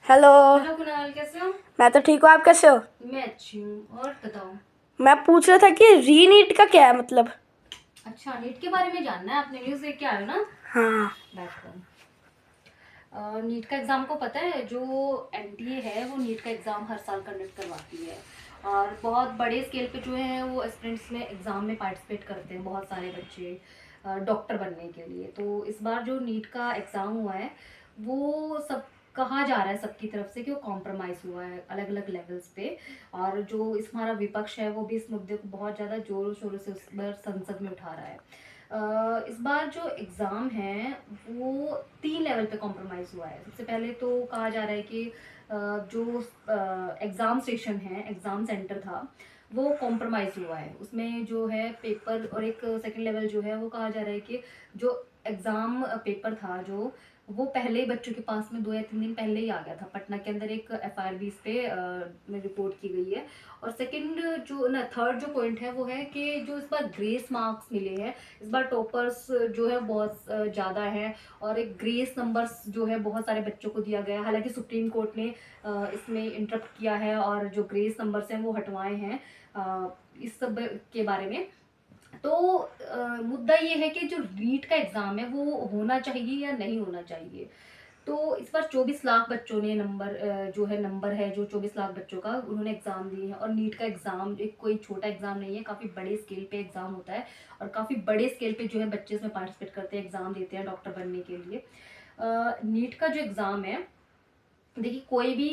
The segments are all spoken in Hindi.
हेलो। हेलो कुणाल, कैसे हो? मैं तो ठीक हूँ, आप कैसे हो? मैं अच्छी हूँ। और बताओ। मैं पूछ रहा था कि रीनीट का क्या है मतलब। अच्छा, नीट के बारे में जानना है? आपने न्यूज़ देख के आए हो ना? हाँ। बैठो। नीट का एग्ज़ाम को पता है, जो एनटीए है वो नीट का एग्ज़ाम हर साल कंडक्ट करवाती है। और बहुत बड़े स्केल पे जो है वो एस्पिरेंट्स में एग्ज़ाम में पार्टिसिपेट करते हैं, बहुत सारे बच्चे डॉक्टर बनने के लिए। तो इस बार जो नीट का एग्ज़ाम हुआ है वो सब कहा जा रहा है सबकी तरफ से कि वो कॉम्प्रोमाइज़ हुआ है अलग अलग लेवल्स पे। और जो इस हमारा विपक्ष है वो भी इस मुद्दे को बहुत ज़्यादा जोरों शोरों से उस बार संसद में उठा रहा है। इस बार जो एग्ज़ाम है वो 3 लेवल पे कॉम्प्रोमाइज़ हुआ है। सबसे पहले तो कहा जा रहा है कि जो एग्ज़ाम स्टेशन है, एग्ज़ाम सेंटर था, वो कॉम्प्रोमाइज़ हुआ है। उसमें जो है पेपर, और एक सेकंड लेवल जो है वो कहा जा रहा है कि जो एग्ज़ाम पेपर था, जो वो पहले ही बच्चों के पास में 2 या 3 दिन पहले ही आ गया था। पटना के अंदर एक एफआईआर भी इस पे में रिपोर्ट की गई है। और सेकंड जो ना थर्ड जो पॉइंट है वो है कि जो इस बार ग्रेस मार्क्स मिले हैं, इस बार टॉपर्स जो है बहुत ज़्यादा हैं। और एक ग्रेस नंबर्स जो है बहुत सारे बच्चों को दिया गया है। हालांकि सुप्रीम कोर्ट ने इसमें इंटरप्ट किया है और जो ग्रेस नंबर्स हैं वो हटवाए हैं इस सब के बारे में। तो मुद्दा ये है कि जो नीट का एग्ज़ाम है वो होना चाहिए या नहीं होना चाहिए। तो इस बार 24 लाख बच्चों ने जो है नंबर है जो 24 लाख बच्चों का, उन्होंने एग्ज़ाम दिए हैं। और नीट का एग्ज़ाम एक कोई छोटा एग्ज़ाम नहीं है, काफ़ी बड़े स्केल पे एग्ज़ाम होता है। और काफ़ी बड़े स्केल पे जो है बच्चे इसमें पार्टिसिपेट करते हैं, एग्ज़ाम देते हैं डॉक्टर बनने के लिए। नीट का जो एग्ज़ाम है, देखिए कोई भी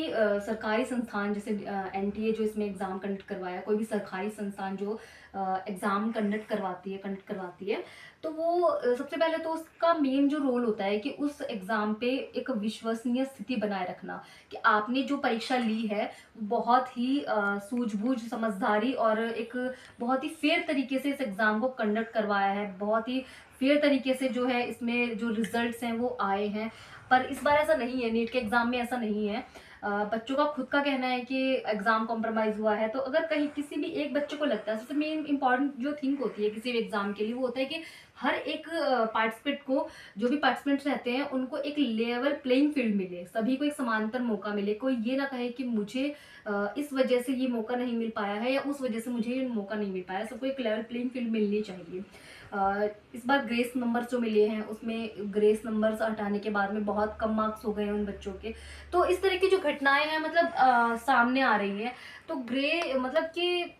सरकारी संस्थान जैसे एनटीए जो इसमें एग्ज़ाम कंडक्ट करवाया, कोई भी सरकारी संस्थान जो एग्ज़ाम कंडक्ट करवाती है, तो वो सबसे पहले तो उसका मेन जो रोल होता है कि उस एग्ज़ाम पे एक विश्वसनीय स्थिति बनाए रखना, कि आपने जो परीक्षा ली है बहुत ही सूझबूझ, समझदारी और एक बहुत ही फेयर तरीके से इस एग्ज़ाम को कंडक्ट करवाया है। बहुत ही फेयर तरीके से जो है इसमें जो रिजल्ट्स हैं वो आए हैं। पर इस बार ऐसा नहीं है, नीट के एग्जाम में ऐसा नहीं है। बच्चों का खुद का कहना है कि एग्जाम कॉम्प्रोमाइज हुआ है। तो अगर कहीं किसी भी एक बच्चे को लगता है, सबसे मेन इंपॉर्टेंट जो थिंक होती है किसी भी एग्जाम के लिए वो होता है कि हर एक पार्टिसिपेंट को, जो भी पार्टिसिपेंट्स रहते हैं उनको एक लेवल प्लेइंग फील्ड मिले, सभी को एक समांतर मौका मिले। कोई ये ना कहे कि मुझे इस वजह से ये मौका नहीं मिल पाया है या उस वजह से मुझे ये मौका नहीं मिल पाया। सबको एक लेवल प्लेइंग फील्ड मिलनी चाहिए। इस बार ग्रेस नंबर्स जो मिले हैं उसमें ग्रेस नंबर्स हटाने के बाद में बहुत कम मार्क्स हो गए हैं उन बच्चों के। तो इस तरह की जो घटनाएं हैं मतलब सामने आ रही हैं। तो ग्रे मतलब कि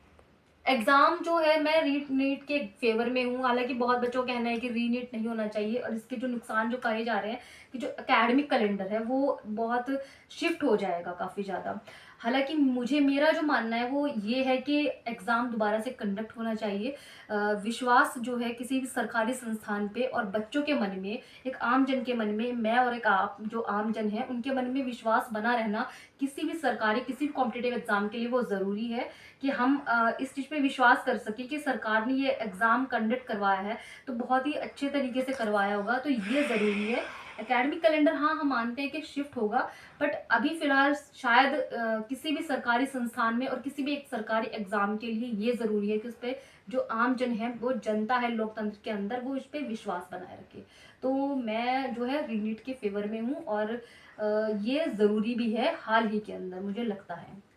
एग्जाम जो है, मैं री नीट के फेवर में हूँ। हालांकि बहुत बच्चों का कहना है कि री नीट नहीं होना चाहिए, और इसके जो नुकसान जो कहे जा रहे हैं कि जो एकेडमिक कैलेंडर है वो बहुत शिफ्ट हो जाएगा काफ़ी ज़्यादा। हालांकि मुझे, मेरा जो मानना है वो ये है कि एग्ज़ाम दोबारा से कंडक्ट होना चाहिए। विश्वास जो है किसी भी सरकारी संस्थान पे और बच्चों के मन में, एक आम जन के मन में, मैं और एक आप जो आम जन है उनके मन में विश्वास बना रहना किसी भी सरकारी, किसी भी कॉम्पिटेटिव एग्जाम के लिए वो ज़रूरी है। कि हम इस चीज़ पे विश्वास कर सकें कि सरकार ने ये एग्ज़ाम कंडक्ट करवाया है तो बहुत ही अच्छे तरीके से करवाया होगा। तो ये ज़रूरी है। एकेडमिक कैलेंडर, हाँ हम मानते हैं कि शिफ्ट होगा, बट अभी फिलहाल शायद किसी भी सरकारी संस्थान में और किसी भी एक सरकारी एग्ज़ाम के लिए ये ज़रूरी है कि उस पर जो आम जन है, वो जनता है लोकतंत्र के अंदर, वो इस पर विश्वास बनाए रखे। तो मैं जो है रीनीट के फेवर में हूँ, और ये ज़रूरी भी है हाल ही के अंदर, मुझे लगता है।